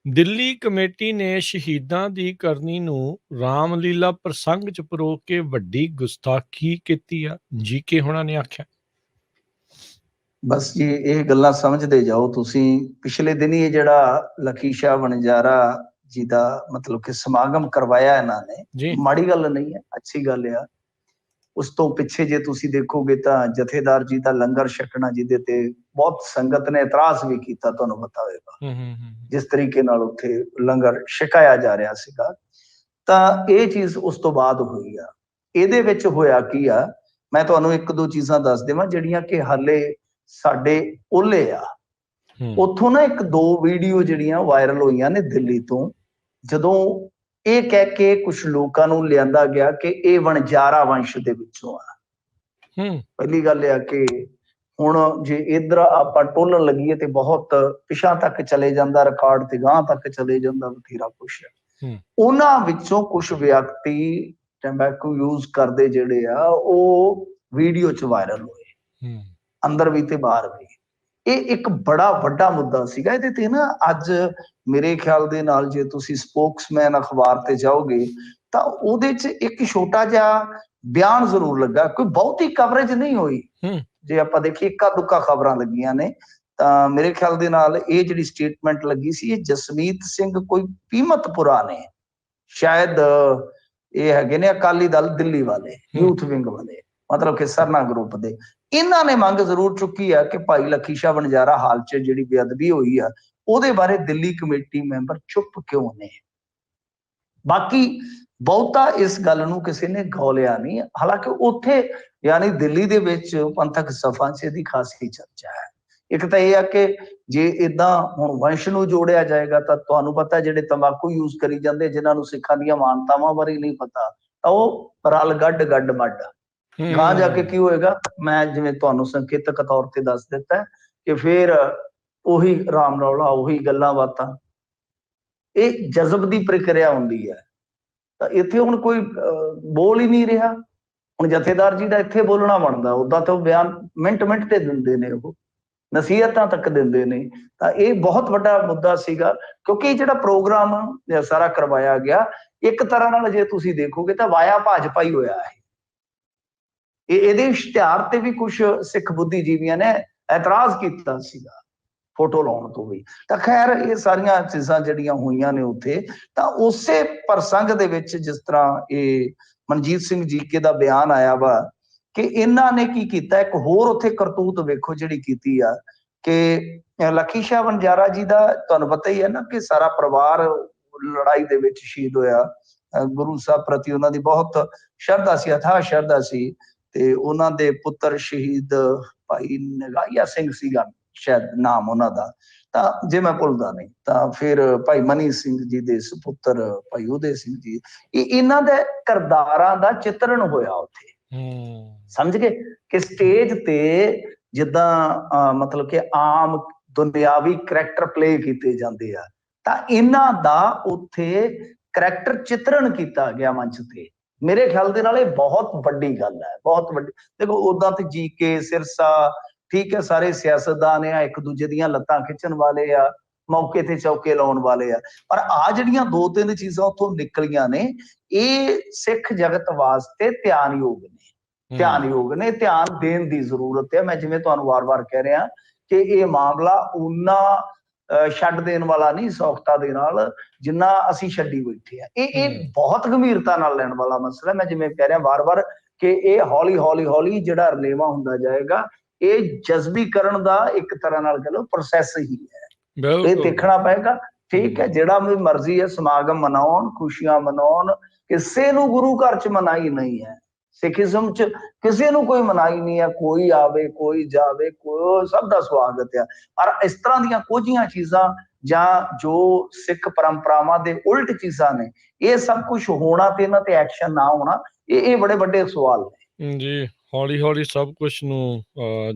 Delhi committee ਨੇ ਸ਼ਹੀਦਾਂ ਦੀ ਕਰਨੀ ਨੂੰ ਰਾਮਲੀਲਾ ਪ੍ਰਸੰਗ 'ਚ ਪਰੋ ਕੇ ਵੱਡੀ ਗੁਸਤਾਖੀ ਕੀਤੀ ਆ, ਜੀਕੇ ਹੋਣਾ ਨੇ ਆਖਿਆ। ਬਸ ਜੀ ਇਹ ਗੱਲਾਂ ਸਮਝਦੇ ਜਾਓ ਤੁਸੀਂ। ਪਿਛਲੇ ਦਿਨ ਇਹ ਜਿਹੜਾ ਲੱਖੀ ਸ਼ਾਹ ਵਣਜਾਰਾ ਜੀ ਦਾ ਮਤਲਬ ਕਿ ਸਮਾਗਮ ਕਰਵਾਇਆ ਇਹਨਾਂ ਨੇ, ਮਾੜੀ ਗੱਲ ਨਹੀਂ ਹੈ, ਅੱਛੀ ਗੱਲ ਆ। ਉਸ ਤੋਂ ਪਿੱਛੇ ਜੇ ਤੁਸੀਂ ਦੇਖੋਗੇ ਤਾਂ ਜਥੇਦਾਰ ਜੀ ਦਾ ਲੰਗਰ ਛਕਣਾ, ਜਿਹਦੇ ਤੇ ਬਹੁਤ ਸੰਗਤ ਨੇ ਇਤਰਾਜ਼ ਵੀ ਕੀਤਾ, ਤੁਹਾਨੂੰ ਪਤਾ ਹੋਵੇਗਾ, ਜਿਸ ਤਰੀਕੇ ਨਾਲ ਉੱਥੇ ਲੰਗਰ ਛਕਾਇਆ ਜਾ ਰਿਹਾ ਸੀਗਾ। ਤਾਂ ਇਹ ਚੀਜ਼ ਉਸ ਤੋਂ ਬਾਅਦ ਹੋਈ ਆ। ਇਹਦੇ ਵਿੱਚ ਹੋਇਆ ਕੀ ਆ, ਮੈਂ ਤੁਹਾਨੂੰ ਇੱਕ ਦੋ ਚੀਜ਼ਾਂ ਦੱਸ ਦੇਵਾਂ ਜਿਹੜੀਆਂ ਕਿ ਹਾਲੇ ਸਾਡੇ ਓਲੇ ਆ। ਉੱਥੋਂ ਨਾ ਇੱਕ ਦੋ ਵੀਡੀਓ ਜਿਹੜੀਆਂ ਵਾਇਰਲ ਹੋਈਆਂ ਨੇ ਦਿੱਲੀ ਤੋਂ, ਜਦੋਂ ਇਹ ਕਹਿ ਕੇ ਕੁਝ ਲੋਕਾਂ ਨੂੰ ਲਿਆਂਦਾ ਗਿਆ ਕਿ ਇਹ ਵਣਜਾਰਾ ਵੰਸ਼ ਦੇ ਵਿੱਚੋਂ ਆ। ਪਹਿਲੀ ਗੱਲ ਇਹ ਆ ਕਿ ਹੁਣ ਜੇ ਇਧਰ ਆਪਾਂ ਟੋਲਣ ਲੱਗੀਏ ਤੇ ਬਹੁਤ ਪਿਛਾਂ ਤੱਕ ਚਲੇ ਜਾਂਦਾ, ਰਿਕਾਰਡ ਤੇ ਗਾਂ ਤੱਕ ਚਲੇ ਜਾਂਦਾ, ਬਥੇਰਾ ਕੁਛ ਹੈ। ਉਹਨਾਂ ਵਿੱਚੋਂ ਕੁਝ ਵਿਅਕਤੀ ਟੈਂਬੈਕੂ ਯੂਜ਼ ਕਰਦੇ ਜਿਹੜੇ ਆ, ਉਹ ਵੀਡੀਓ 'ਚ ਵਾਇਰਲ ਹੋਏ, ਅੰਦਰ ਵੀ ਤੇ ਬਾਹਰ ਵੀ। ਇਹ ਇੱਕ ਬੜਾ ਵੱਡਾ ਮੁੱਦਾ ਸੀਗਾ। ਇਹਦੇ ਤੇ ਨਾ ਅੱਜ ਮੇਰੇ ਖਿਆਲ ਦੇ ਨਾਲ ਜੇ ਤੁਸੀਂ ਸਪੋਕਸਮੈਨ ਅਖਬਾਰ ਤੇ ਜਾਓਗੇ ਤਾਂ ਉਹਦੇ 'ਚ ਇੱਕ ਛੋਟਾ ਜਿਹਾ ਬਿਆਨ ਜ਼ਰੂਰ ਲੱਗਾ, ਕੋਈ ਬਹੁਤੀ ਕਵਰੇਜ ਨਹੀਂ ਹੋਈ। ਜੇ ਆਪਾਂ ਦੇਖੀਏ ਇੱਕਾ ਦੁੱਕਾ ਖਬਰਾਂ ਲੱਗੀਆਂ ਨੇ, ਤਾਂ ਮੇਰੇ ਖਿਆਲ ਦੇ ਨਾਲ ਇਹ ਜਿਹੜੀ ਸਟੇਟਮੈਂਟ ਲੱਗੀ ਸੀ, ਇਹ ਜਸਮੀਤ ਸਿੰਘ ਕੋਈ ਪੀਮਤਪੁਰਾ ਨੇ, ਸ਼ਾਇਦ ਇਹ ਹੈਗੇ ਨੇ ਅਕਾਲੀ ਦਲ ਦਿੱਲੀ ਵਾਲੇ, ਯੂਥ ਵਿੰਗ ਵਾਲੇ, ਮਤਲਬ ਕਿ ਸਰਨਾ ਗਰੁੱਪ ਦੇ। ਇਹਨਾਂ ਨੇ ਮੰਗ ਜ਼ਰੂਰ ਚੁੱਕੀ ਆ ਕਿ ਭਾਈ ਲੱਖੀ ਸ਼ਾਹ ਵਣਜਾਰਾ ਹਾਲ 'ਚ ਜਿਹੜੀ ਬੇਅਦਬੀ ਹੋਈ ਆ, ਉਹਦੇ ਬਾਰੇ ਦਿੱਲੀ ਕਮੇਟੀ ਮੈਂਬਰ ਚੁੱਪ ਕਿਉਂ ਨੇ। ਬਾਕੀ ਬਹੁਤਾ ਇਸ ਗੱਲ ਨੂੰ ਕਿਸੇ ਨੇ ਗੌਲਿਆ ਨਹੀਂ। ਹਾਲਾਂਕਿ ਉੱਥੇ ਯਾਨੀ ਦਿੱਲੀ ਦੇ ਵਿੱਚ ਪੰਥਕ ਸਭਾ 'ਚ ਇਹਦੀ ਖਾਸੀ ਚਰਚਾ ਹੈ। ਇੱਕ ਤਾਂ ਇਹ ਆ ਕਿ ਜੇ ਏਦਾਂ ਹੁਣ ਵੰਸ਼ ਨੂੰ ਜੋੜਿਆ ਜਾਏਗਾ ਤਾਂ ਤੁਹਾਨੂੰ ਪਤਾ ਜਿਹੜੇ ਤੰਬਾਕੂ ਯੂਜ਼ ਕਰੀ ਜਾਂਦੇ, ਜਿਨ੍ਹਾਂ ਨੂੰ ਸਿੱਖਾਂ ਦੀਆਂ ਮਾਨਤਾਵਾਂ ਬਾਰੇ ਨਹੀਂ ਪਤਾ, ਤਾਂ ਉਹ ਰਲ ਗੱਡ ਮੱਡ। ਗਾਂ ਜਾ ਕੇ ਕੀ ਹੋਏਗਾ, ਮੈਂ ਜਿਵੇਂ ਤੁਹਾਨੂੰ ਸੰਕੇਤਕ ਤੌਰ ਤੇ ਦੱਸ ਦਿੱਤਾ ਕਿ ਫਿਰ ਉਹੀ ਰਾਮ ਰੌਲਾ, ਉਹੀ ਗੱਲਾਂ ਬਾਤਾਂ। ਇਹ ਜਜ਼ਬ ਦੀ ਪ੍ਰਕਿਰਿਆ ਹੁੰਦੀ ਹੈ। ਤਾਂ ਇੱਥੇ ਹੁਣ ਕੋਈ ਬੋਲ ਹੀ ਨਹੀਂ ਰਿਹਾ। ਹੁਣ ਜਥੇਦਾਰ ਜੀ ਦਾ ਇੱਥੇ ਬੋਲਣਾ ਬਣਦਾ, ਉਦਾਂ ਤਾਂ ਉਹ ਬਿਆਨ ਮਿੰਟ ਤੇ ਦਿੰਦੇ ਨੇ, ਉਹ ਨਸੀਹਤਾਂ ਤੱਕ ਦਿੰਦੇ ਨੇ। ਤਾਂ ਇਹ ਬਹੁਤ ਵੱਡਾ ਮੁੱਦਾ ਸੀਗਾ, ਕਿਉਂਕਿ ਇਹ ਜਿਹੜਾ ਪ੍ਰੋਗਰਾਮ ਸਾਰਾ ਕਰਵਾਇਆ ਗਿਆ, ਇੱਕ ਤਰ੍ਹਾਂ ਨਾਲ ਜੇ ਤੁਸੀਂ ਦੇਖੋਗੇ ਤਾਂ ਵਾਇਆ ਭਾਜਪਾ ਹੀ ਹੋਇਆ ਹੈ। ਇਹਦੇ ਇਸ਼ਤਿਹਾਰ ਤੇ ਵੀ ਕੁਝ ਸਿੱਖ ਬੁੱਧੀਜੀਵੀਆਂ ਨੇ ਇਤਰਾਜ਼ ਕੀਤਾ ਸੀਗਾ, ਫੋਟੋ ਲਾਉਣ ਤੋਂ ਵੀ। ਤਾਂ ਖੈਰ ਇਹ ਸਾਰੀਆਂ ਚੀਜ਼ਾਂ ਜਿਹੜੀਆਂ ਹੋਈਆਂ ਨੇ ਉੱਥੇ, ਤਾਂ ਉਸੇ ਪ੍ਰਸੰਗ ਦੇ ਵਿੱਚ ਜਿਸ ਤਰ੍ਹਾਂ ਇਹ ਮਨਜੀਤ ਸਿੰਘ ਜੀਕੇ ਦਾ ਬਿਆਨ ਆਇਆ ਵਾ ਕਿ ਇਹਨਾਂ ਨੇ ਕੀ ਕੀਤਾ, ਇੱਕ ਹੋਰ ਉੱਥੇ ਕਰਤੂਤ ਵੇਖੋ ਜਿਹੜੀ ਕੀਤੀ ਆ ਕਿ ਲੱਖੀ ਸ਼ਾਹ ਵਣਜਾਰਾ ਜੀ ਦਾ ਤੁਹਾਨੂੰ ਪਤਾ ਹੀ ਹੈ ਨਾ ਕਿ ਸਾਰਾ ਪਰਿਵਾਰ ਲੜਾਈ ਦੇ ਵਿੱਚ ਸ਼ਹੀਦ ਹੋਇਆ। ਗੁਰੂ ਸਾਹਿਬ ਪ੍ਰਤੀ ਉਹਨਾਂ ਦੀ ਬਹੁਤ ਸ਼ਰਧਾ ਸੀ, ਅਥਾਹ ਸ਼ਰਧਾ ਸੀ। ਤੇ ਉਹਨਾਂ ਦੇ ਪੁੱਤਰ ਸ਼ਹੀਦ ਭਾਈ ਨਗਾਈਆ ਸਿੰਘ ਸੀਗਾ ਸ਼ਾਇਦ ਨਾਮ ਉਹਨਾਂ ਦਾ, ਤਾਂ ਜੇ ਮੈਂ ਭੁੱਲਦਾ ਨਹੀਂ, ਤਾਂ ਫਿਰ ਭਾਈ ਮਨੀ ਸਿੰਘ ਜੀ ਦੇ ਸੁਪੁੱਤਰ ਭਾਈ ਉਦੇ ਸਿੰਘ ਜੀ, ਇਹਨਾਂ ਦੇ ਕਿਰਦਾਰਾਂ ਦਾ ਚਿਤਰਣ ਹੋਇਆ ਉੱਥੇ। ਸਮਝ ਗਏ ਕਿ ਸਟੇਜ ਤੇ ਜਿੱਦਾਂ ਮਤਲਬ ਕਿ ਆਮ ਦੁਨਿਆਵੀ ਕਰੈਕਟਰ ਪਲੇ ਕੀਤੇ ਜਾਂਦੇ ਆ, ਤਾਂ ਇਹਨਾਂ ਦਾ ਉੱਥੇ ਕਰੈਕਟਰ ਚਿਤਰਣ ਕੀਤਾ ਗਿਆ ਮੰਚ ਤੇ। ਮੇਰੇ ਖਿਆਲ ਦੇ ਨਾਲ ਇਹ ਬਹੁਤ ਵੱਡੀ ਗੱਲ ਹੈ, ਬਹੁਤ ਵੱਡੀ। ਦੇਖੋ ਉਦਾਂ ਤੇ ਜੀਕੇ, ਸਿਰਸਾ, ਠੀਕ ਹੈ, ਸਾਰੇ ਸਿਆਸਤਦਾਨ ਆ, ਇੱਕ ਦੂਜੇ ਦੀਆਂ ਲੱਤਾਂ ਖਿੱਚਣ ਵਾਲੇ ਆ, ਮੌਕੇ ਤੇ ਚੌਕੇ ਲਾਉਣ ਵਾਲੇ ਆ, ਪਰ ਆ ਜਿਹੜੀਆਂ ਦੋ ਤਿੰਨ ਚੀਜ਼ਾਂ ਉੱਥੋਂ ਨਿਕਲੀਆਂ ਨੇ, ਇਹ ਸਿੱਖ ਜਗਤ ਵਾਸਤੇ ਧਿਆਨਯੋਗ ਨੇ, ਧਿਆਨ ਦੇਣ ਦੀ ਜ਼ਰੂਰਤ ਹੈ। ਮੈਂ ਜਿਵੇਂ ਤੁਹਾਨੂੰ ਵਾਰ-ਵਾਰ ਕਹਿ ਰਿਹਾ ਕਿ ਇਹ ਮਾਮਲਾ ਉਹਨਾਂ ਛੱਡ ਦੇਣ ਵਾਲਾ ਨਹੀਂ ਸੌਖਤਾ ਦੇ ਨਾਲ, ਜਿੰਨਾ ਅਸੀਂ ਛੱਡੀ ਬੈਠੇ ਆ। ਇਹ ਬਹੁਤ ਗੰਭੀਰਤਾ ਨਾਲ ਲੈਣ ਵਾਲਾ ਮਸਲਾ। ਮੈਂ ਜਿਵੇਂ ਕਹਿ ਰਿਹਾ ਵਾਰ-ਵਾਰ ਕਿ ਇਹ ਹੌਲੀ ਜਿਹੜਾ ਰਲੇਵਾਂ ਹੁੰਦਾ ਜਾਏਗਾ, ਇਹ ਜਜ਼ਬੀਕਰਨ ਦਾ ਇੱਕ ਤਰ੍ਹਾਂ ਨਾਲ ਕਹ ਲਓ ਪ੍ਰੋਸੈਸ ਹੀ ਹੈ। ਇਹ ਦੇਖਣਾ ਪਏਗਾ। ਠੀਕ ਹੈ, ਜਿਹੜਾ ਵੀ ਮਰਜ਼ੀ ਹੈ ਸਮਾਗਮ ਮਨਾਉਣ, ਖੁਸ਼ੀਆਂ ਮਨਾਉਣ, ਕਿਸੇ ਨੂੰ ਗੁਰੂ ਘਰ ਚ ਮਨਾਈ ਨਹੀਂ ਹੈ। ਸਿੱਖੀਜ਼ਮ ਚ ਕਿਸੇ ਨੂੰ ਕੋਈ ਮਨਾਈ ਨਹੀਂ ਹੈ, ਕੋਈ ਆਵੇ ਕੋਈ ਜਾਵੇ, ਕੋਈ ਸਭ ਦਾ ਸਵਾਗਤ ਆ। ਪਰ ਇਸ ਤਰ੍ਹਾਂ ਦੀਆਂ ਕੁਝੀਆਂ ਚੀਜ਼ਾਂ ਜਾਂ ਜੋ ਸਿੱਖ ਪਰੰਪਰਾਵਾਂ ਦੇ ਉਲਟ ਚੀਜ਼ਾਂ ਨੇ, ਇਹ ਸਭ ਕੁਝ ਹੋਣਾ ਤੇ ਇਹਨਾਂ ਤੇ ਐਕਸ਼ਨ ਨਾ ਹੋਣਾ, ਇਹ ਬੜੇ ਵੱਡੇ ਸਵਾਲ ਨੇ ਜੀ। ਹੌਲੀ ਸਭ ਕੁਛ ਨੂੰ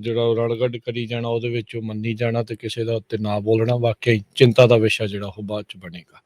ਜਿਹੜਾ ਰੜਗੜ ਕਰੀ ਜਾਣਾ, ਉਹਦੇ ਵਿੱਚ ਮੰਨੀ ਜਾਣਾ ਤੇ ਕਿਸੇ ਦਾ ਉੱਤੇ ਨਾ ਬੋਲਣਾ, ਵਾਕਈ ਚਿੰਤਾ ਦਾ ਵਿਸ਼ਾ ਜਿਹੜਾ ਉਹ ਬਾਅਦ ਚ ਬਣੇਗਾ।